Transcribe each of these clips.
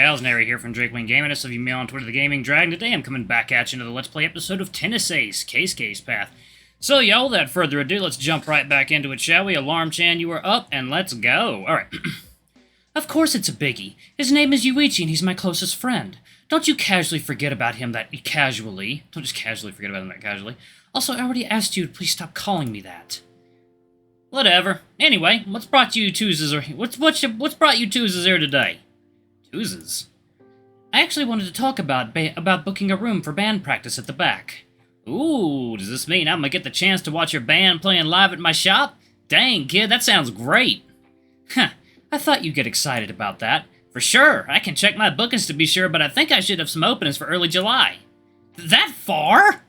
Galsnary here from Drakewing Gaming. This of you me on Twitter, the Gaming Dragon. Today I'm coming back at you into the Let's Play episode of Tennis Ace, Case Path. So, y'all, without further ado, let's jump right back into it, shall we? Alarm Chan, you are up, and let's go. Alright. Of course it's a biggie. His name is Yuichi, and he's my closest friend. Don't you casually forget about him that casually. Don't just casually forget about him that casually. Also, I already asked you to please stop calling me that. Whatever. Anyway, what's brought you twos brought you twos here today? Twos? I actually wanted to talk about booking a room for band practice at the back. Ooh, does this mean I'm gonna get the chance to watch your band playing live at my shop? Dang, kid, that sounds great. Huh, I thought you'd get excited about that. For sure, I can check my bookings to be sure, but I think I should have some openings for early July. That far?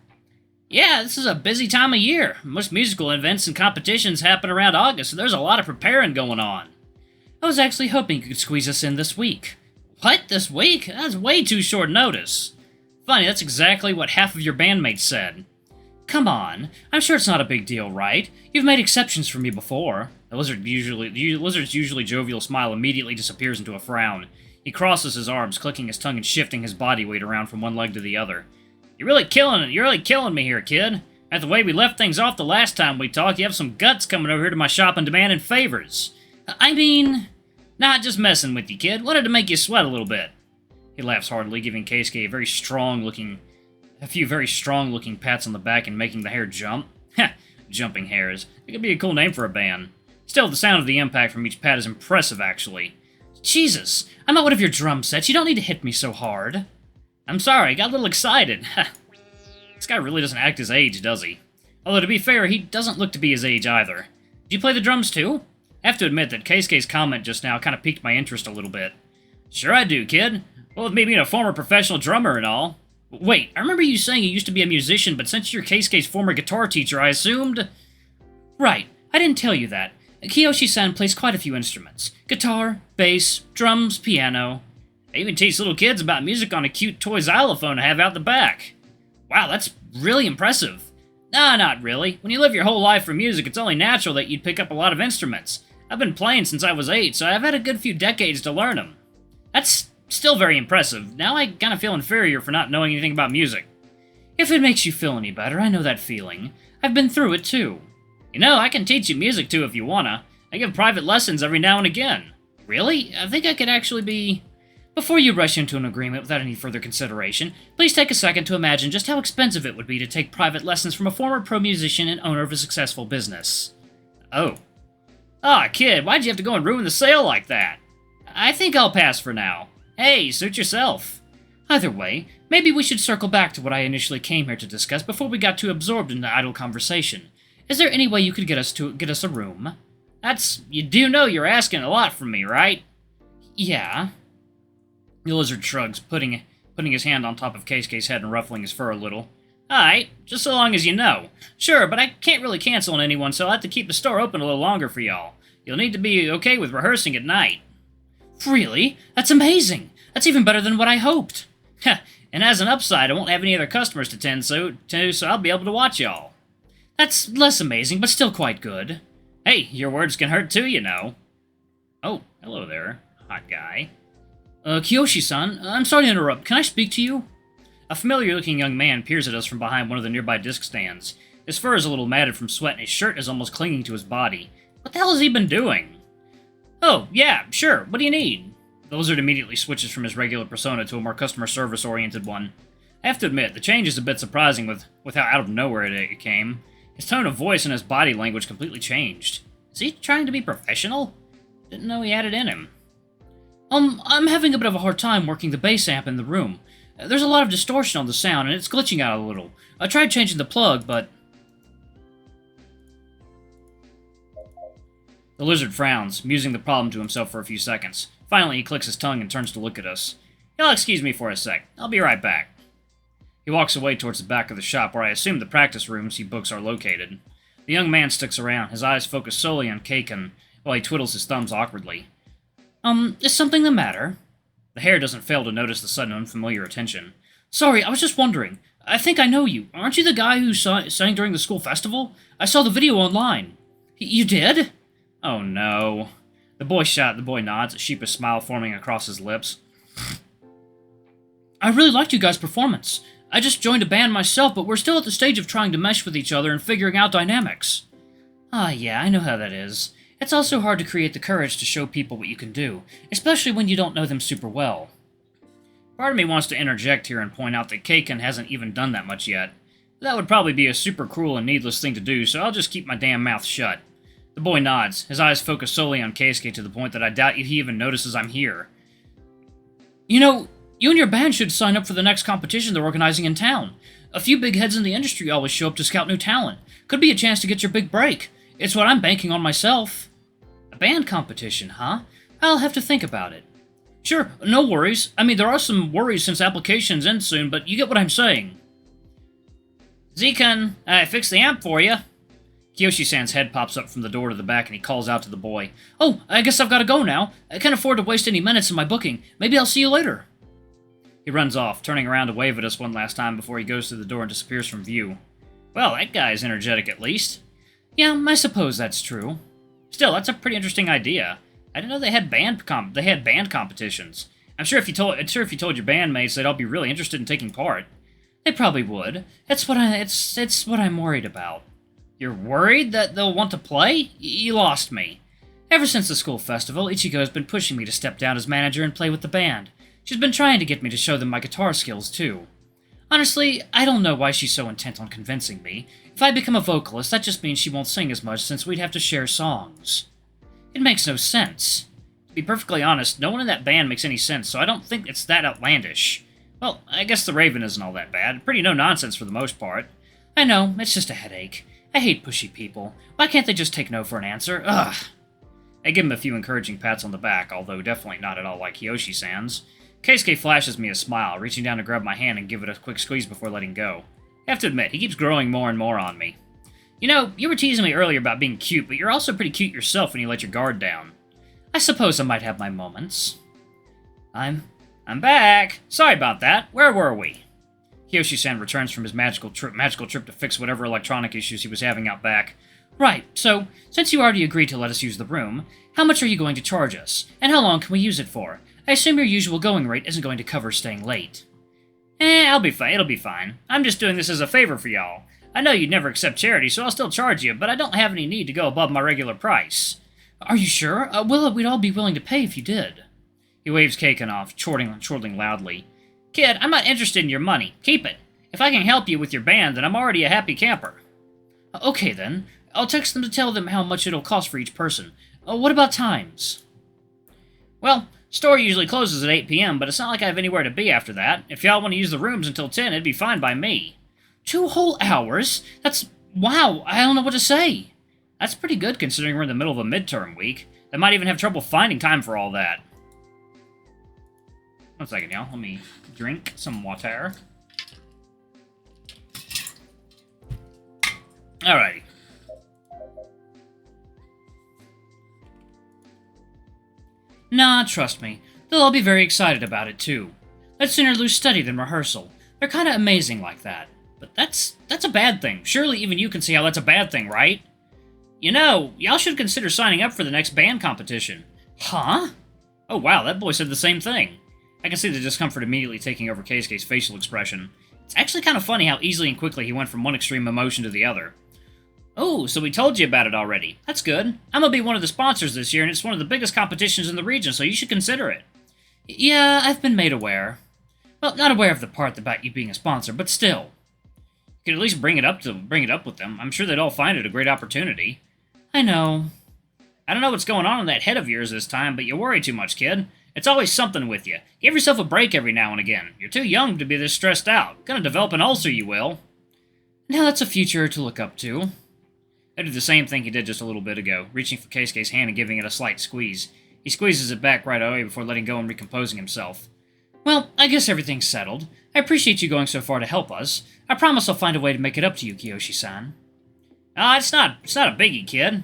Yeah, this is a busy time of year. Most musical events and competitions happen around August, so there's a lot of preparing going on. I was actually hoping you could squeeze us in this week. What? This week? That's way too short notice. Funny, that's exactly what half of your bandmates said. Come on, I'm sure it's not a big deal, right? You've made exceptions for me before. The lizard's usually jovial smile immediately disappears into a frown. He crosses his arms, clicking his tongue and shifting his body weight around from one leg to the other. You're really killing me here, kid. After the way we left things off the last time we talked, you have some guts coming over here to my shop and demanding favors. I mean... Nah, just messing with you, kid. Wanted to make you sweat a little bit. He laughs heartily, giving Keisuke a few very strong-looking pats on the back and making the hair jump. Heh, jumping hairs. It could be a cool name for a band. Still, the sound of the impact from each pat is impressive, actually. Jesus, I'm not one of your drum sets. You don't need to hit me so hard. I'm sorry, I got a little excited. This guy really doesn't act his age, does he? Although, to be fair, he doesn't look to be his age either. Do you play the drums, too? I have to admit that Keisuke's comment just now kind of piqued my interest a little bit. Sure I do, kid. Well, with me being a former professional drummer and all. Wait, I remember you saying you used to be a musician, but since you're Keisuke's former guitar teacher, I assumed... Right, I didn't tell you that. Kyoshi-san plays quite a few instruments. Guitar, bass, drums, piano. They even teach little kids about music on a cute toy xylophone I have out the back. Wow, that's really impressive. Nah, not really. When you live your whole life for music, it's only natural that you'd pick up a lot of instruments. I've been playing since I was 8, so I've had a good few decades to learn them. That's still very impressive. Now I kind of feel inferior for not knowing anything about music. If it makes you feel any better, I know that feeling. I've been through it too. You know, I can teach you music too if you wanna. I give private lessons every now and again. Really? I think I could actually be... Before you rush into an agreement without any further consideration, please take a second to imagine just how expensive it would be to take private lessons from a former pro musician and owner of a successful business. Oh. Ah, kid, why'd you have to go and ruin the sale like that? I think I'll pass for now. Hey, suit yourself. Either way, maybe we should circle back to what I initially came here to discuss before we got too absorbed in the idle conversation. Is there any way you could get us a room? You do know you're asking a lot from me, right? Yeah. The lizard shrugs, putting his hand on top of Keisuke's head and ruffling his fur a little. Alright, just so long as you know. Sure, but I can't really cancel on anyone, so I'll have to keep the store open a little longer for y'all. You'll need to be okay with rehearsing at night. Really? That's amazing! That's even better than what I hoped! Heh, and as an upside, I won't have any other customers to tend to, so I'll be able to watch y'all. That's less amazing, but still quite good. Hey, your words can hurt too, you know. Oh, hello there, hot guy. Kyoshi-san, I'm sorry to interrupt. Can I speak to you? A familiar-looking young man peers at us from behind one of the nearby disc stands. His fur is a little matted from sweat, and his shirt is almost clinging to his body. What the hell has he been doing? Oh, yeah, sure. What do you need? The lizard immediately switches from his regular persona to a more customer service-oriented one. I have to admit, the change is a bit surprising with how out of nowhere it came. His tone of voice and his body language completely changed. Is he trying to be professional? Didn't know he had it in him. I'm having a bit of a hard time working the bass amp in the room. There's a lot of distortion on the sound, and it's glitching out a little. I tried changing the plug, but... The lizard frowns, musing the problem to himself for a few seconds. Finally, he clicks his tongue and turns to look at us. Y'all excuse me for a sec. I'll be right back. He walks away towards the back of the shop, where I assume the practice rooms he books are located. The young man sticks around, his eyes focused solely on Keiken, while he twiddles his thumbs awkwardly. Is something the matter? The hare doesn't fail to notice the sudden unfamiliar attention. Sorry, I was just wondering. I think I know you. Aren't you the guy who sang during the school festival? I saw the video online. You did? Oh no. The boy nods, a sheepish smile forming across his lips. I really liked you guys' performance. I just joined a band myself, but we're still at the stage of trying to mesh with each other and figuring out dynamics. Ah, yeah, I know how that is. It's also hard to create the courage to show people what you can do, especially when you don't know them super well. Part of me wants to interject here and point out that Keiken hasn't even done that much yet. That would probably be a super cruel and needless thing to do, so I'll just keep my damn mouth shut. The boy nods, his eyes focus solely on Keisuke to the point that I doubt he even notices I'm here. You know, you and your band should sign up for the next competition they're organizing in town. A few big heads in the industry always show up to scout new talent. Could be a chance to get your big break. It's what I'm banking on myself. A band competition, huh? I'll have to think about it. Sure, no worries. I mean, there are some worries since applications end soon, but you get what I'm saying. Zekun, I fixed the amp for you. Kyoshi-san's head pops up from the door to the back and he calls out to the boy. Oh, I guess I've got to go now. I can't afford to waste any minutes in my booking. Maybe I'll see you later. He runs off, turning around to wave at us one last time before he goes through the door and disappears from view. Well, that guy's energetic at least. Yeah, I suppose that's true. Still, that's a pretty interesting idea. I didn't know they had band competitions. I'm sure if you told your bandmates, they'd all be really interested in taking part. They probably would. It's what I'm worried about. You're worried that they'll want to play? You lost me. Ever since the school festival, Ichigo's been pushing me to step down as manager and play with the band. She's been trying to get me to show them my guitar skills, too. Honestly, I don't know why she's so intent on convincing me. If I become a vocalist, that just means she won't sing as much since we'd have to share songs. It makes no sense. To be perfectly honest, no one in that band makes any sense, so I don't think it's that outlandish. Well, I guess the Raven isn't all that bad. Pretty no-nonsense for the most part. I know, it's just a headache. I hate pushy people. Why can't they just take no for an answer? Ugh. I give him a few encouraging pats on the back, although definitely not at all like Kyoshi-san's. Keisuke flashes me a smile, reaching down to grab my hand and give it a quick squeeze before letting go. I have to admit, he keeps growing more and more on me. You know, you were teasing me earlier about being cute, but you're also pretty cute yourself when you let your guard down. I suppose I might have my moments. I'm back! Sorry about that. Where were we? Kyoshi-san returns from his magical trip to fix whatever electronic issues he was having out back. Right, so, since you already agreed to let us use the room, how much are you going to charge us? And how long can we use it for? I assume your usual going rate isn't going to cover staying late. I'll be fine. It'll be fine. I'm just doing this as a favor for y'all. I know you'd never accept charity, so I'll still charge you, but I don't have any need to go above my regular price. Are you sure? We'd all be willing to pay if you did. He waves Keiken off, chortling loudly. Kid, I'm not interested in your money. Keep it. If I can help you with your band, then I'm already a happy camper. Okay, then. I'll text them to tell them how much it'll cost for each person. What about times? Well, store usually closes at 8 p.m., but it's not like I have anywhere to be after that. If y'all want to use the rooms until 10, it'd be fine by me. 2 whole hours? Wow, I don't know what to say. That's pretty good considering we're in the middle of a midterm week. They might even have trouble finding time for all that. 1 second, y'all. Let me drink some water. Alrighty. Nah, trust me. They'll all be very excited about it, too. They'd sooner lose study than rehearsal. They're kinda amazing like that. But that's a bad thing. Surely even you can see how that's a bad thing, right? You know, y'all should consider signing up for the next band competition. Huh? Oh wow, that boy said the same thing. I can see the discomfort immediately taking over Keisuke's facial expression. It's actually kind of funny how easily and quickly he went from one extreme emotion to the other. Oh, so we told you about it already. That's good. I'm gonna be one of the sponsors this year, and it's one of the biggest competitions in the region, so you should consider it. Yeah, I've been made aware. Well, not aware of the part about you being a sponsor, but still. You could at least bring it up with them. I'm sure they'd all find it a great opportunity. I know. I don't know what's going on in that head of yours this time, but you worry too much, kid. It's always something with you. Give yourself a break every now and again. You're too young to be this stressed out. Gonna develop an ulcer, you will. Now that's a future to look up to. I did the same thing he did just a little bit ago, reaching for Keisuke's hand and giving it a slight squeeze. He squeezes it back right away before letting go and recomposing himself. Well, I guess everything's settled. I appreciate you going so far to help us. I promise I'll find a way to make it up to you, Kyoshi-san. It's not a biggie, kid.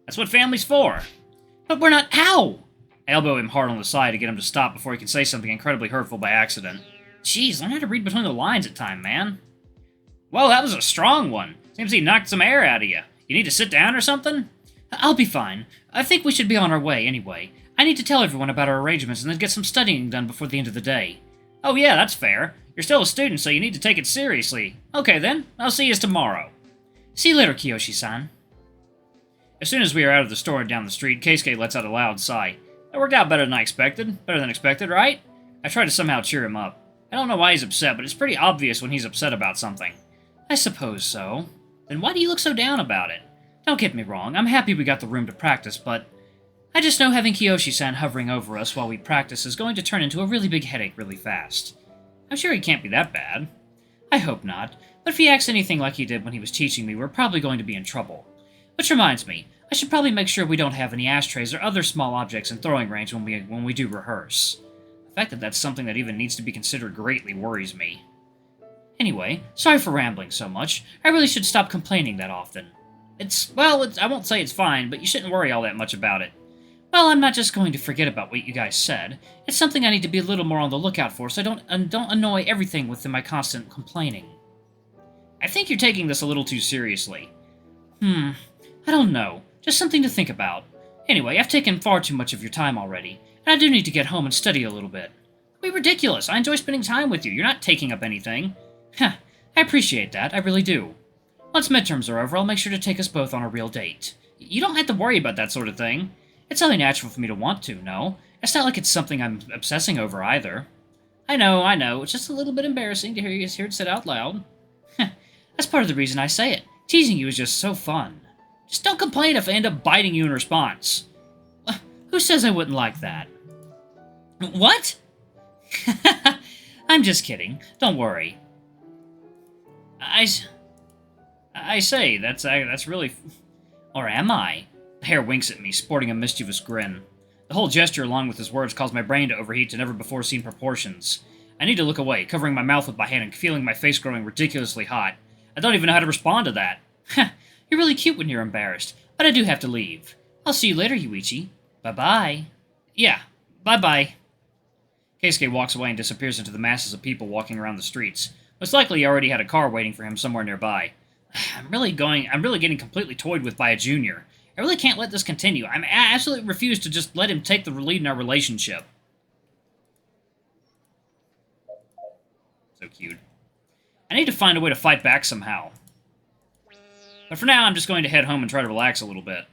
That's what family's for. But we're not— Ow! I elbow him hard on the side to get him to stop before he can say something incredibly hurtful by accident. Jeez, learn how to read between the lines at time, man. Whoa, that was a strong one. Seems he knocked some air out of you. You need to sit down or something? I'll be fine. I think we should be on our way, anyway. I need to tell everyone about our arrangements and then get some studying done before the end of the day. Oh yeah, that's fair. You're still a student, so you need to take it seriously. Okay then, I'll see you tomorrow. See you later, Kyoshi-san. As soon as we are out of the store and down the street, Keisuke lets out a loud sigh. That worked out better than I expected. Better than expected, right? I try to somehow cheer him up. I don't know why he's upset, but it's pretty obvious when he's upset about something. I suppose so. Then why do you look so down about it? Don't get me wrong, I'm happy we got the room to practice, but I just know having Kyoshi-san hovering over us while we practice is going to turn into a really big headache really fast. I'm sure he can't be that bad. I hope not, but if he acts anything like he did when he was teaching me, we're probably going to be in trouble. Which reminds me, I should probably make sure we don't have any ashtrays or other small objects in throwing range when we do rehearse. The fact that that's something that even needs to be considered greatly worries me. Anyway, sorry for rambling so much. I really should stop complaining that often. I won't say it's fine, but you shouldn't worry all that much about it. Well, I'm not just going to forget about what you guys said. It's something I need to be a little more on the lookout for, so I don't annoy everything with my constant complaining. I think you're taking this a little too seriously. I don't know. Just something to think about. Anyway, I've taken far too much of your time already, and I do need to get home and study a little bit. Don't be ridiculous. I enjoy spending time with you. You're not taking up anything. I appreciate that. I really do. Once midterms are over, I'll make sure to take us both on a real date. You don't have to worry about that sort of thing. It's only natural for me to want to, no? It's not like it's something I'm obsessing over either. I know. It's just a little bit embarrassing to hear it said out loud. That's part of the reason I say it. Teasing you is just so fun. Just don't complain if I end up biting you in response. Who says I wouldn't like that? What? I'm just kidding. Don't worry. I say, that's really... Or am I? The hare winks at me, sporting a mischievous grin. The whole gesture, along with his words, caused my brain to overheat to never-before-seen proportions. I need to look away, covering my mouth with my hand and feeling my face growing ridiculously hot. I don't even know how to respond to that. You're really cute when you're embarrassed, but I do have to leave. I'll see you later, Yuichi. Bye-bye. Yeah, bye-bye. Keisuke walks away and disappears into the masses of people walking around the streets. Most likely he already had a car waiting for him somewhere nearby. I'm really getting completely toyed with by a junior. I really can't let this continue. I absolutely refuse to just let him take the lead in our relationship. So cute. I need to find a way to fight back somehow. But for now, I'm just going to head home and try to relax a little bit.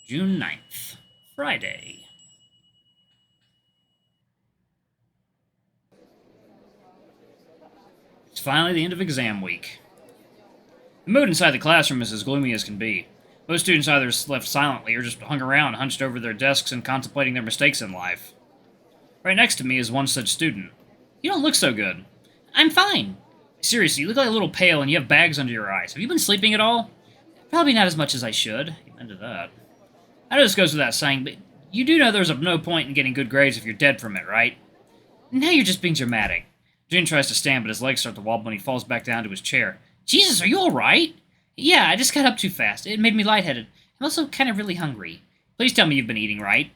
June 9th, Friday. It's finally the end of exam week. The mood inside the classroom is as gloomy as can be. Most students either left silently or just hung around, hunched over their desks and contemplating their mistakes in life. Right next to me is one such student. You don't look so good. I'm fine. Seriously, you look like a little pale and you have bags under your eyes. Have you been sleeping at all? Probably not as much as I should. Amen to that. I know this goes without saying, but you do know there's no point in getting good grades if you're dead from it, right? Now you're just being dramatic. Jun tries to stand, but his legs start to wobble and he falls back down to his chair. Jesus, are you alright? Yeah, I just got up too fast. It made me lightheaded. I'm also kind of really hungry. Please tell me you've been eating right.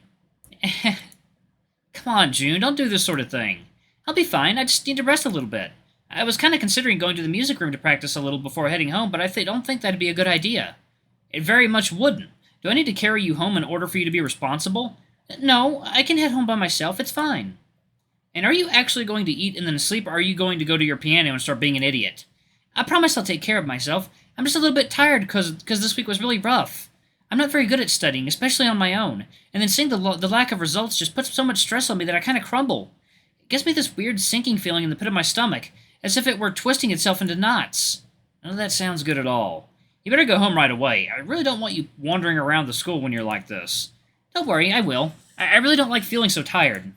Come on, Jun, don't do this sort of thing. I'll be fine. I just need to rest a little bit. I was kind of considering going to the music room to practice a little before heading home, but I don't think that'd be a good idea. It very much wouldn't. Do I need to carry you home in order for you to be responsible? No, I can head home by myself. It's fine. And are you actually going to eat and then sleep, or are you going to go to your piano and start being an idiot? I promise I'll take care of myself. I'm just a little bit tired because this week was really rough. I'm not very good at studying, especially on my own, and then seeing the lack of results just puts so much stress on me that I kind of crumble. It gives me this weird sinking feeling in the pit of my stomach, as if it were twisting itself into knots. None of that sounds good at all. You better go home right away. I really don't want you wandering around the school when you're like this. Don't worry, I will. I really don't like feeling so tired.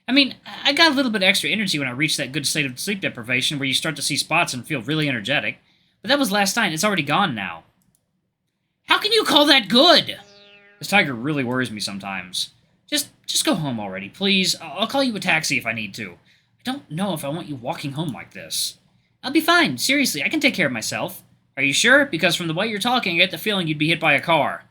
I mean, I got a little bit extra energy when I reached that good state of sleep deprivation where you start to see spots and feel really energetic. But that was last night, it's already gone now. How can you call that good? This tiger really worries me sometimes. Just go home already, please. I'll call you a taxi if I need to. I don't know if I want you walking home like this. I'll be fine, seriously, I can take care of myself. Are you sure? Because from the way you're talking, I get the feeling you'd be hit by a car.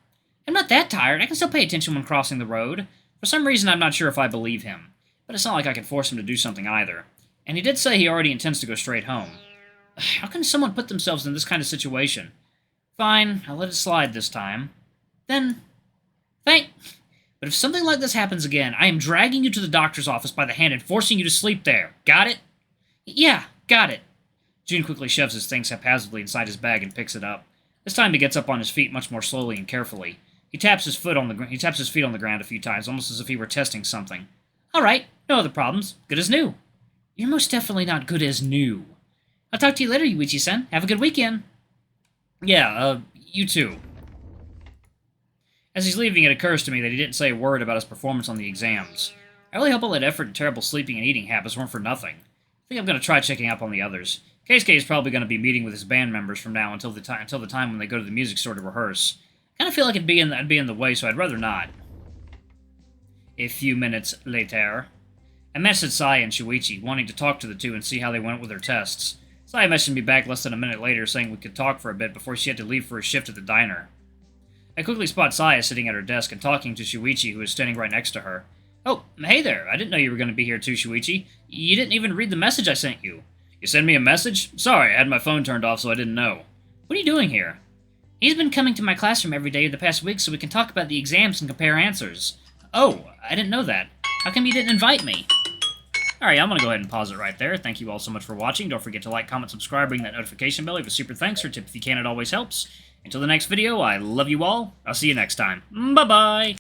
I'm not that tired, I can still pay attention when crossing the road. For some reason, I'm not sure if I believe him. But it's not like I can force him to do something either. And he did say he already intends to go straight home. How can someone put themselves in this kind of situation? Fine, I'll let it slide this time. Then, But if something like this happens again, I am dragging you to the doctor's office by the hand and forcing you to sleep there. Got it? Yeah, got it. June quickly shoves his things haphazardly inside his bag and picks it up. This time he gets up on his feet much more slowly and carefully. He taps his feet on the ground a few times, almost as if he were testing something. All right, no other problems. Good as new. You're most definitely not good as new. I'll talk to you later, Yuichi-san. Have a good weekend. Yeah, you too. As he's leaving, it occurs to me that he didn't say a word about his performance on the exams. I really hope all that effort and terrible sleeping and eating habits weren't for nothing. I think I'm going to try checking up on the others. Keisuke is probably going to be meeting with his band members from now until the time when they go to the music store to rehearse. I kind of feel like I'd be in the way, so I'd rather not. A few minutes later, I messaged Sai and Shuichi, wanting to talk to the two and see how they went with their tests. Sai messaged me back less than a minute later, saying we could talk for a bit before she had to leave for a shift at the diner. I quickly spot Saya sitting at her desk and talking to Shuichi, who is standing right next to her. Oh, hey there, I didn't know you were going to be here too, Shuichi. You didn't even read the message I sent you. You sent me a message? Sorry, I had my phone turned off so I didn't know. What are you doing here? He's been coming to my classroom every day the past week so we can talk about the exams and compare answers. Oh, I didn't know that. How come you didn't invite me? Alright, I'm going to go ahead and pause it right there. Thank you all so much for watching. Don't forget to like, comment, subscribe, ring that notification bell. Leave a super thanks or tip if you can, it always helps. Until the next video, I love you all. I'll see you next time. Bye-bye!